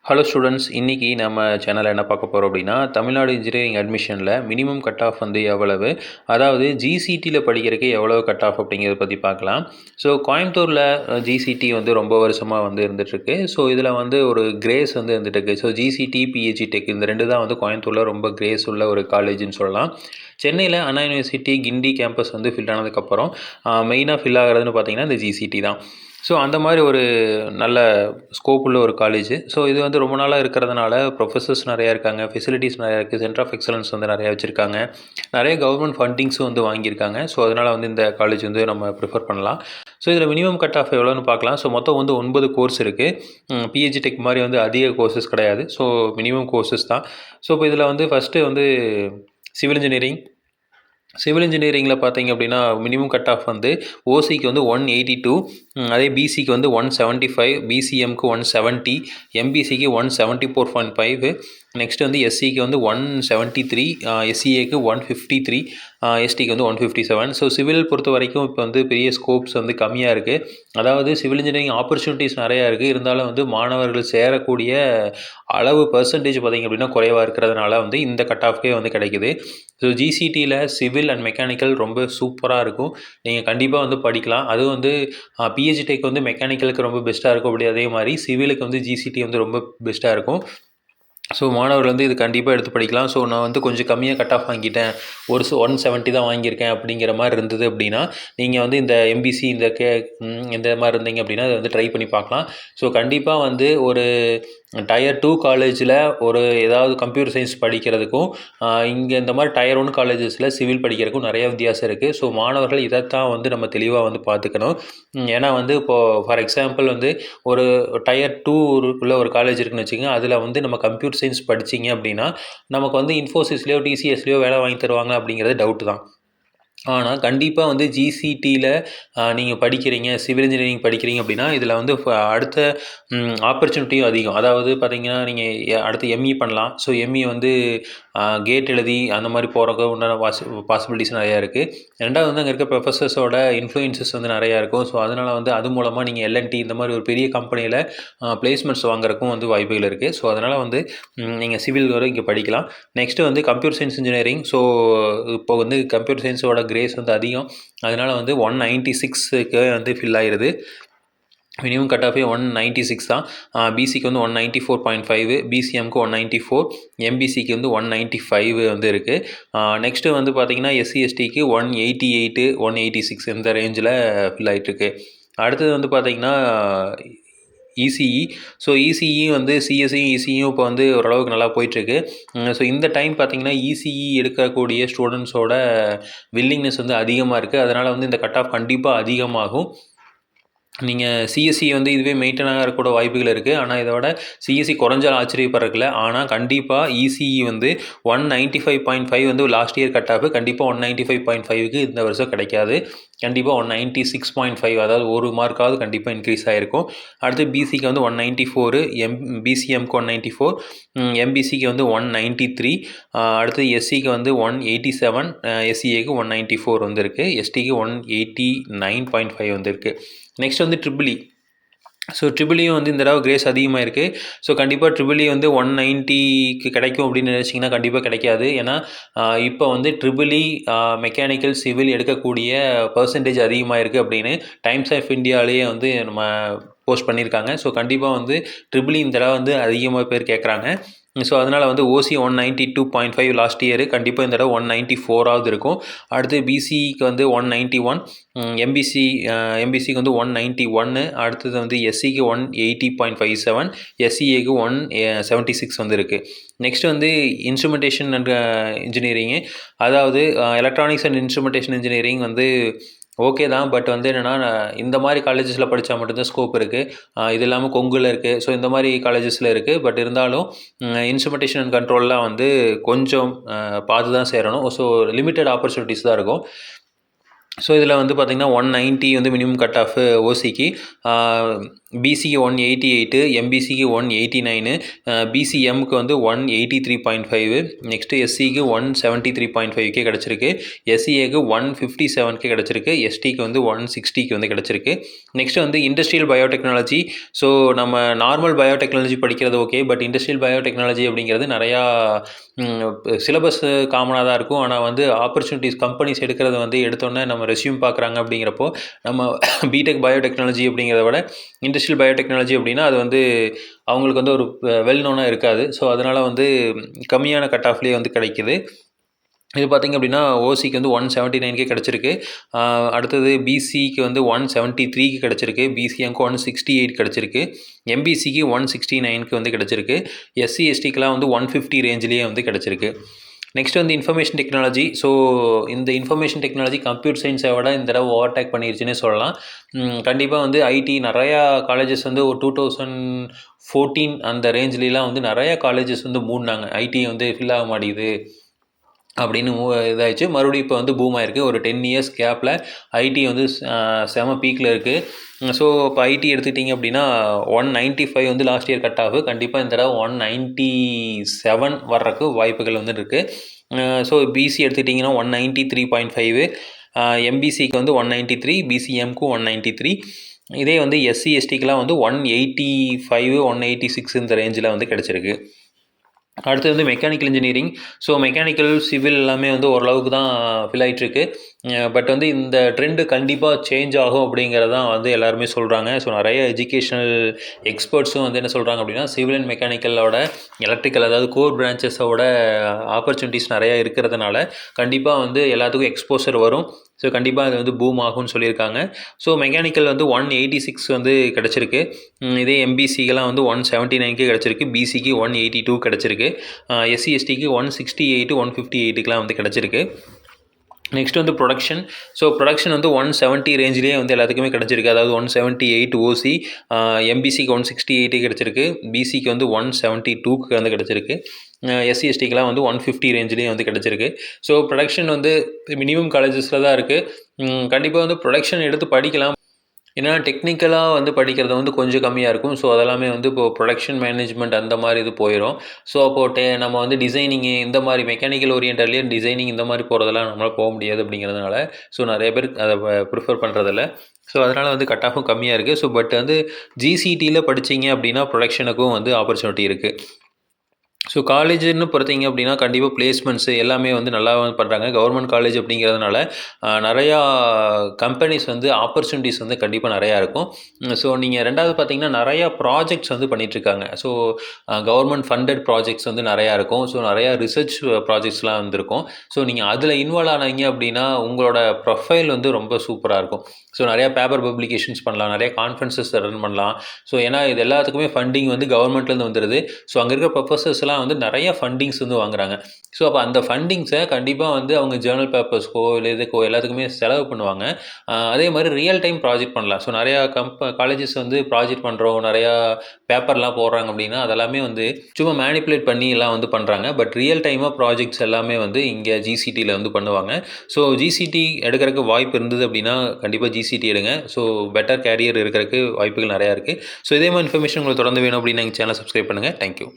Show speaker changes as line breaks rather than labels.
Hello students, இன்றைக்கி நம்ம சேனலில் என்ன பார்க்க போகிறோம் அப்படின்னா, தமிழ்நாடு இன்ஜினியரிங் அட்மிஷனில் மினிமம் கட் ஆஃப் வந்து எவ்வளவு, அதாவது ஜிசிடியில் படிக்கிறதுக்கு எவ்வளவு கட் ஆஃப் அப்படிங்கிறத பற்றி பார்க்கலாம். ஸோ கோயம்புத்தூரில் ஜிசிடி வந்து ரொம்ப வருஷமாக வந்து இருந்துகிட்ருக்கு. ஸோ இதில் வந்து ஒரு கிரேஸ் வந்து இருந்துகிட்ருக்கு. ஸோ ஜிசிடி, பிஹெச்டி டெக் இந்த ரெண்டு தான் வந்து கோயம்புத்தூரில் ரொம்ப கிரேஸ் உள்ள ஒரு காலேஜ்னு சொல்லலாம். சென்னையில் அண்ணா யூனிவர்சிட்டி கிண்டி கேம்பஸ் வந்து ஃபில் ஆனதுக்கப்புறம் மெயினாக ஃபில் ஆகிறதுன்னு பார்த்தீங்கன்னா இந்த ஜிசிடி தான். ஸோ அந்த மாதிரி ஒரு நல்ல ஸ்கோப் உள்ள ஒரு காலேஜ். ஸோ இது வந்து ரொம்ப நாளாக இருக்கிறதுனால ப்ரொஃபஸர்ஸ் நிறையா இருக்காங்க, ஃபெசிலிட்டிஸ் நிறையா இருக்குது, சென்டர் ஆஃப் எக்ஸலன்ஸ் வந்து நிறையா வச்சுருக்காங்க, நிறைய கவர்மெண்ட் ஃபண்டிங்ஸும் வந்து வாங்கியிருக்காங்க. ஸோ அதனால் வந்து இந்த காலேஜ் வந்து நம்ம ப்ரிஃபர் பண்ணலாம். ஸோ இதில் மினிமம் கட் ஆஃப் எவ்வளோன்னு பார்க்கலாம். ஸோ மொத்தம் வந்து 9 கோர்ஸ் இருக்குது. பிஹெச்டி டெக் மாதிரி வந்து அதிக கோர்சஸ் கிடையாது. ஸோ மினிமம் கோர்சஸ் தான். ஸோ இப்போ இதில் வந்து ஃபஸ்ட்டு வந்து சிவில் இன்ஜினியரிங்கில் பார்த்தீங்க அப்படின்னா மினிமம் கட் ஆஃப் வந்து ஓசிக்கு வந்து 182, அதே பிசிக்கு வந்து 175, பிசிஎம்க்கு 170, எம்பிசிக்கு 174.5, நெக்ஸ்ட் வந்து எஸ்சிக்கு வந்து 173, எஸ்சிஏக்கு 153, எஸ்டிக்கு வந்து 157. ஸோ சிவில் பொறுத்த வரைக்கும் இப்போ வந்து பெரிய ஸ்கோப்ஸ் வந்து கம்மியாக இருக்குது. அதாவது சிவில் இன்ஜினியரிங் ஆப்பர்ச்சுனிட்டிஸ் நிறையா இருக்குது, இருந்தாலும் வந்து மாணவர்கள் சேரக்கூடிய அளவு பர்சன்டேஜ் பார்த்திங்க அப்படின்னா குறைவாக இருக்கிறதுனால வந்து இந்த கட் ஆஃப்கே வந்து கிடைக்குது. ஸோ ஜிசிடியில் சிவில் அண்ட் மெக்கானிக்கல் ரொம்ப சூப்பராக இருக்கும். நீங்கள் கண்டிப்பாக வந்து படிக்கலாம். அதுவும் வந்து பிஹெச்டி டெக் வந்து மெக்கானிக்கலுக்கு ரொம்ப பெஸ்ட்டாக இருக்கும். அப்படி அதே மாதிரி சிவிலுக்கு வந்து ஜிசிடி வந்து ரொம்ப பெஸ்ட்டாக இருக்கும். ஸோ மாணவர்கள் வந்து இது கண்டிப்பாக எடுத்து படிக்கலாம். ஸோ நான் வந்து கொஞ்சம் கம்மியாக கட் ஆஃப் வாங்கிட்டேன், ஒரு 170 தான் வாங்கியிருக்கேன் அப்படிங்கிற மாதிரி இருந்தது அப்படின்னா நீங்கள் வந்து இந்த எம்பிசி இந்த மாதிரி இருந்தீங்க அப்படின்னா அதை வந்து ட்ரை பண்ணி பார்க்கலாம். ஸோ கண்டிப்பாக வந்து ஒரு டயர் 2 காலேஜில் ஒரு ஏதாவது கம்ப்யூட்டர் சயின்ஸ் படிக்கிறதுக்கும் இங்கே இந்த மாதிரி டயர் 1 காலேஜஸில் சிவில் படிக்கிறதுக்கும் நிறைய வித்தியாசம் இருக்குது. ஸோ மாணவர்கள் இதைத்தான் வந்து நம்ம தெளிவாக வந்து பார்த்துக்கணும். ஏன்னா வந்து இப்போது ஃபார் எக்ஸாம்பிள் வந்து ஒரு டயர் 2 உள்ள ஒரு காலேஜ் இருக்குன்னு வச்சுக்கோங்க, அதில் வந்து நம்ம கம்ப்யூட்டர் சயின்ஸ் படிச்சிங்க அப்படின்னா நமக்கு வந்து இன்ஃபோசிஸ்லேயோ டிசிஎஸ்லேயோ வேலை வாங்கி தருவாங்க அப்படிங்கிறது டவுட்டு தான். ஆனால் கண்டிப்பாக வந்து ஜிசிடியில் நீங்கள் படிக்கிறீங்க, சிவில் இன்ஜினியரிங் படிக்கிறீங்க அப்படின்னா இதில் வந்து அடுத்த ஆப்பர்ச்சுனிட்டியும் அதிகம். அதாவது பார்த்தீங்கன்னா நீங்கள் அடுத்து எம்இ பண்ணலாம். ஸோ எம்இ வந்து கேட் எழுதி அந்த மாதிரி போகிறக்கு உண்டான பாசிபிலிட்டிஸ் நிறையா இருக்குது. ரெண்டாவது வந்து அங்கே இருக்க ப்ரொஃபஸர்ஸோட இன்ஃப்ளூயன்சஸ் வந்து நிறையா இருக்கும். ஸோ அதனால் வந்து அது மூலமாக நீங்கள் எல்என்டி இந்த மாதிரி ஒரு பெரிய கம்பெனியில் பிளேஸ்மெண்ட்ஸ் வாங்குறதுக்கும் வந்து வாய்ப்புகள் இருக்குது. ஸோ அதனால் வந்து நீங்கள் சிவில் வரை இங்கே படிக்கலாம். நெக்ஸ்ட்டு வந்து கம்ப்யூட்டர் சயின்ஸ் இன்ஜினியரிங். ஸோ இப்போ வந்து கம்ப்யூட்டர் சயின்ஸோட கிரேஸ் வந்து அதிகம். அதனால் வந்து 196க்கு வந்து ஃபில் ஆயிடுது. மினிமம் கட் ஆஃபே 196 தான். பிசிக்கு வந்து 194.5, பிசிஎம்க்கு 194, எம்பிசிக்கு வந்து 195 வந்து இருக்குது. நெக்ஸ்ட்டு வந்து பார்த்திங்கன்னா எஸ்சிஎஸ்டிக்கு 188, 186 இந்த ரேஞ்சில் ஃபில் ஆகிட்டுருக்கு. அடுத்தது வந்து பார்த்திங்கன்னா இசிஇ. ஸோ இசிஇ வந்து சிஎஸ்சியும் இசியும் இப்போ வந்து ஓரளவுக்கு நல்லா போயிட்டுருக்கு. ஸோ இந்த டைம் பார்த்திங்கன்னா இசிஇ எடுக்கக்கூடிய ஸ்டூடெண்ட்ஸோட வில்லிங்னஸ் வந்து அதிகமாக இருக்குது. அதனால் வந்து இந்த கட் ஆஃப் கண்டிப்பாக அதிகமாகும். நீங்கள் சிஎஸ்சி வந்து இதுவே மெயின்டைன் ஆகக்கூட வாய்ப்புகள் இருக்குது. ஆனால் இதோட சிஎஸ்சி குறைஞ்சாலும் ஆச்சரியப்படுறதில்ல. ஆனால் கண்டிப்பாக இசிஇ வந்து 195.5 வந்து லாஸ்ட் இயர் கட் ஆஃப். கண்டிப்பாக 195.5க்கு இந்த வருஷம் கிடைக்காது. கண்டிப்பாக 196.5, அதாவது ஒரு மார்க்காவது கண்டிப்பாக இன்க்ரீஸ் ஆகிருக்கும். அடுத்து பிசிக்கு வந்து 194, பிசிஎம்க்கு 194, எம்பிசிக்கு வந்து 193, அடுத்து எஸ்சிக்கு வந்து 187, எஸ்சிஏக்கு 194 வந்துருக்கு, எஸ்டிக்கு 189.5 வந்துருக்கு. நெக்ஸ்ட் வந்து ட்ரிபிள்இ. ஸோ ட்ரிபிள்இயும் வந்து இந்த தடவை கிரேஸ் அதிகமாக இருக்குது. ஸோ கண்டிப்பாக ட்ரிபிள்இ வந்து 190க்கு கிடைக்கும் அப்படின்னு நினச்சிங்கன்னா கண்டிப்பாக கிடைக்காது. ஏன்னா இப்போ வந்து ட்ரிபிள்இ மெக்கானிக்கல் சிவில் எடுக்கக்கூடிய பர்சன்டேஜ் அதிகமாக இருக்குது அப்படின்னு டைம்ஸ் ஆஃப் இந்தியாவிலேயே வந்து நம்ம போஸ்ட் பண்ணியிருக்காங்க. ஸோ கண்டிப்பாக வந்து ட்ரிபிள்இ இந்த தடவை வந்து அதிகமாக பேர் கேட்குறாங்க. ஸோ அதனால் வந்து ஓசி 192.5 லாஸ்ட் இயரு, கண்டிப்பாக இந்த தடவை 194ஆவது இருக்கும். அடுத்து பிசிக்கு வந்து 191, எம்பிசிக்கு வந்து 191, அடுத்தது வந்து எஸ்சிக்கு 180.57, எஸ்சிஏக்கு 176 வந்து இருக்குது. நெக்ஸ்ட் வந்து இன்ஸ்ட்ருமெண்டேஷன் அண்ட் இன்ஜினியரிங்கு, அதாவது எலக்ட்ரானிக்ஸ் அண்ட் இன்ஸ்ட்ருமெண்டேஷன் இன்ஜினியரிங் வந்து ஓகே தான். பட் வந்து என்னென்னா இந்த மாதிரி காலேஜஸில் படித்தா மட்டும்தான் ஸ்கோப் இருக்குது. இது இல்லாமல் கொங்குல இருக்குது. ஸோ இந்த மாதிரி காலேஜஸில் இருக்குது. பட் இருந்தாலும் இன்ஸ்ட்ருமெண்டேஷன் அண்ட் கண்ட்ரோல்லாம் வந்து கொஞ்சம் பார்த்து தான் சேரணும். ஸோ லிமிட்டட் ஆப்பர்ச்சுனிட்டிஸ் தான் இருக்கும். ஸோ இதில் வந்து பார்த்திங்கன்னா 190 வந்து மினிமம் கட் ஆஃப் ஓசிக்கு, பிசிக்கு 188, எம்பிசிக்கு 189, பிசிஎம்க்கு வந்து 183.5, நெக்ஸ்ட்டு எஸ்சிக்கு 173.5 கிடச்சிருக்கு, எஸ்சிஏக்கு 157 கிடச்சிருக்கு, எஸ்டிக்கு வந்து 160 வந்து கிடச்சிருக்கு. நெக்ஸ்ட் வந்து இண்டஸ்ட்ரியல் பயோடெக்னாலஜி. ஸோ நம்ம நார்மல் பயோடெக்னாலஜி படிக்கிறது ஓகே, பட் இண்டஸ்ட்ரியல் பயோடெக்னாலஜி அப்படிங்கிறது நிறையா சிலபஸ் காமனாக தான் இருக்கும். ஆனால் வந்து ஆப்பர்ச்சுனிட்டிஸ் கம்பெனிஸ் எடுக்கிறது வந்து எடுத்தோன்னே நம்ம ரெஸ்யூம் பார்க்குறாங்க அப்படிங்கிறப்போ நம்ம பிடெக் பயோடெக்னாலஜி அப்படிங்கிறத விட இண்டஸ்ட்ரியல் பயோடெக்னாலஜி அப்படின்னா அது வந்து அவங்களுக்கு வந்து ஒரு வெல் நோனாக இருக்காது. ஸோ அதனால் வந்து கம்மியான கட் ஆஃப்லேயே வந்து கிடைக்கிது. இது பார்த்திங்க அப்படின்னா ஓசிக்கு வந்து 179 கிடச்சிருக்கு. அடுத்தது பிசிக்கு வந்து 173 கிடச்சிருக்கு, பிசிஎம்க்கு 168 கிடச்சிருக்கு, எம்பிசிக்கு 169 வந்து கிடச்சிருக்கு, எஸ்சி எஸ்டிக்கெலாம் வந்து 150 ரேஞ்சிலேயே வந்து கிடச்சிருக்கு. நெக்ஸ்ட் வந்து இன்ஃபர்மேஷன் டெக்னாலஜி. ஸோ இந்த இன்ஃபர்மேஷன் டெக்னாலஜி கம்ப்யூட்டர் சயின்ஸை விட இந்த தடவை ஓவர்டேக் பண்ணிருச்சுன்னே சொல்லலாம். கண்டிப்பாக வந்து ஐடி நிறையா காலேஜஸ் வந்து ஒரு 2014 அந்த ரேஞ்சிலலாம் வந்து நிறையா காலேஜஸ் வந்து மூடினாங்க, ஐடி வந்து ஃபில் ஆக மாட்டேங்குது அப்படின்னு இதாகிடுச்சு. மறுபடியும் இப்போ வந்து பூம் ஆகிருக்கு. ஒரு 10 இயர்ஸ் கேப்பில் ஐடி வந்து செம பீக்கில் இருக்குது. ஸோ இப்போ ஐடி எடுத்துக்கிட்டிங்க அப்படின்னா 195 வந்து லாஸ்ட் இயர் கட் ஆகுது. கண்டிப்பாக இந்த தடவை 197 வர்றதுக்கு வாய்ப்புகள் வந்து இருக்குது. ஸோ பிசி எடுத்துக்கிட்டிங்கன்னா 193.5, எம்பிசிக்கு வந்து 193, பிசிஎம்க்கு 193. இதே வந்து எஸ்சி எஸ்டிக்கெலாம் வந்து 185, 186 இந்த ரேஞ்சில் வந்து கிடச்சிருக்கு. அடுத்து வந்து mechanical engineering. So mechanical civil எல்லாமே வந்து ஓரளவுக்கு தான் ஃபில் ஆகிட்டுருக்கு. பட் வந்து இந்த ட்ரெண்டு கண்டிப்பாக சேஞ்ச் ஆகும் அப்படிங்கிறது தான் வந்து எல்லாருமே சொல்கிறாங்க. ஸோ நிறைய எஜுகேஷ்னல் எக்ஸ்பர்ட்ஸும் வந்து என்ன சொல்கிறாங்க அப்படின்னா சிவில் அண்ட் மெக்கானிக்கலோட எலக்ட்ரிக்கல் அதாவது கோர் பிரான்ச்சஸோட ஆப்பர்ச்சுனிட்டிஸ் நிறையா இருக்கிறதுனால கண்டிப்பாக வந்து எல்லாத்துக்கும் எக்ஸ்போசர் வரும். ஸோ கண்டிப்பாக அது வந்து பூம் ஆகும்னு சொல்லியிருக்காங்க. ஸோ மெக்கானிக்கல் வந்து 186 வந்து கிடச்சிருக்கு. இதே எம்பிசிக்கெலாம் வந்து 179 கிடச்சிருக்கு, பிசிக்கு 182 கிடச்சிருக்கு, எஸ்சி எஸ்டிக்கு 168, 158 வந்து கிடச்சிருக்கு. நெக்ஸ்ட் வந்து ப்ரொடக்ஷன். ஸோ ப்ரொடக்ஷன் வந்து 170 ரேஞ்சிலே வந்து எல்லாத்துக்குமே கிடச்சிருக்கு. அதாவது 178 ஓசி, எம்பிசிக்கு 168 கிடச்சிருக்கு, பிசிக்கு வந்து 172 வந்து கிடச்சிருக்கு, எஸ்சி எஸ்டிக்கெலாம் வந்து 150 ரேஞ்சிலேயே வந்து கிடச்சிருக்கு. ஸோ ப்ரொடக்ஷன் வந்து மினிமம் காலேஜஸில் தான் இருக்குது. கண்டிப்பாக வந்து ப்ரொடக்ஷன் எடுத்து படிக்கலாம். ஏன்னா டெக்னிக்கலாக வந்து படிக்கிறது வந்து கொஞ்சம் கம்மியாக இருக்கும். ஸோ அதெல்லாமே வந்து இப்போது ப்ரொடக்ஷன் மேனேஜ்மெண்ட் அந்த மாதிரி இது போயிடும். ஸோ அப்போது நம்ம வந்து டிசைனிங்கு இந்த மாதிரி மெக்கானிக்கல் ஓரியன்டட்லேயே டிசைனிங் இந்த மாதிரி போகிறதெல்லாம் நம்மளால் போக முடியாது அப்படிங்கிறதுனால ஸோ நிறைய பேர் அதை ப்ரிஃபர் பண்ணுறதில்ல. ஸோ அதனால் வந்து கட் ஆஃபும் கம்மியாக இருக்குது. ஸோ பட் வந்து ஜிசிடியில் படித்தீங்க அப்படின்னா ப்ரொடக்ஷனுக்கும் வந்து ஆப்பர்ச்சுனிட்டி இருக்குது. ஸோ காலேஜுன்னு பார்த்தீங்க அப்படின்னா கண்டிப்பாக பிளேஸ்மெண்ட்ஸு எல்லாமே வந்து நல்லா பண்ணுறாங்க. கவர்மெண்ட் காலேஜ் அப்படிங்கிறதுனால நிறையா கம்பெனிஸ் வந்து ஆப்பர்ச்சுனிட்டிஸ் வந்து கண்டிப்பாக நிறையா இருக்கும். ஸோ நீங்கள் ரெண்டாவது பார்த்தீங்கன்னா நிறையா ப்ராஜெக்ட்ஸ் வந்து பண்ணிகிட்ருக்காங்க. ஸோ கவர்மெண்ட் ஃபண்டட் ப்ராஜெக்ட்ஸ் வந்து நிறையா இருக்கும். ஸோ நிறையா ரிசர்ச் ப்ராஜெக்ட்ஸ்லாம் வந்துருக்கும். ஸோ நீங்கள் அதில் இன்வால்வ் ஆனீங்க அப்படின்னா உங்களோட ப்ரொஃபைல் வந்து ரொம்ப சூப்பராக இருக்கும். ஸோ நிறையா பேப்பர் பப்ளிகேஷன்ஸ் பண்ணலாம், நிறையா கான்ஃபரன்சஸ் ரன் பண்ணலாம். ஸோ ஏன்னா இது எல்லாத்துக்குமே ஃபண்டிங் வந்து கவர்மெண்ட்லேருந்து வந்துடுது. ஸோ அங்கே இருக்கிற ப்ரொஃபஸர்ஸ்லாம் வந்து நிறைய ஃபண்டிங்ஸ் வந்து வாங்குறாங்க. ஸோ அப்போ அந்த ஃபண்டிங்ஸை கண்டிப்பாக வந்து அவங்க ஜேர்னல் பேப்பர்ஸ்க்கோ இல்லை இதுக்கோ எல்லாத்துக்குமே செலவு பண்ணுவாங்க. அதே மாதிரி ரியல் டைம் ப்ராஜெக்ட் பண்ணலாம். ஸோ நிறையா காலேஜஸ் வந்து ப்ராஜெக்ட் பண்ணுறோம், நிறையா பேப்பர்லாம் போடுறாங்க அப்படின்னா அதெல்லாமே வந்து சும்மா மேனிப்புலேட் பண்ணி எல்லாம் வந்து பண்ணுறாங்க. பட் ரியல் டைமாக ப்ராஜெக்ட்ஸ் எல்லாமே வந்து இங்கே ஜிசிடியில் வந்து பண்ணுவாங்க. ஸோ ஜிசிடி எடுக்கிறதுக்கு வாய்ப்பு இருந்தது அப்படின்னா கண்டிப்பாக ஜிசிடி எடுங்க. ஸோ பெட்டர் கேரியர் இருக்கிறதுக்கு வாய்ப்புகள் நிறையா இருக்குது. ஸோ இதே மாதிரி இன்ஃபர்மேஷன் உங்களுக்கு தொடர்ந்து வேணும் அப்படின்னு எங்கள் சேனலை சப்ஸ்கிரைப் பண்ணுங்கள். தேங்க்யூ.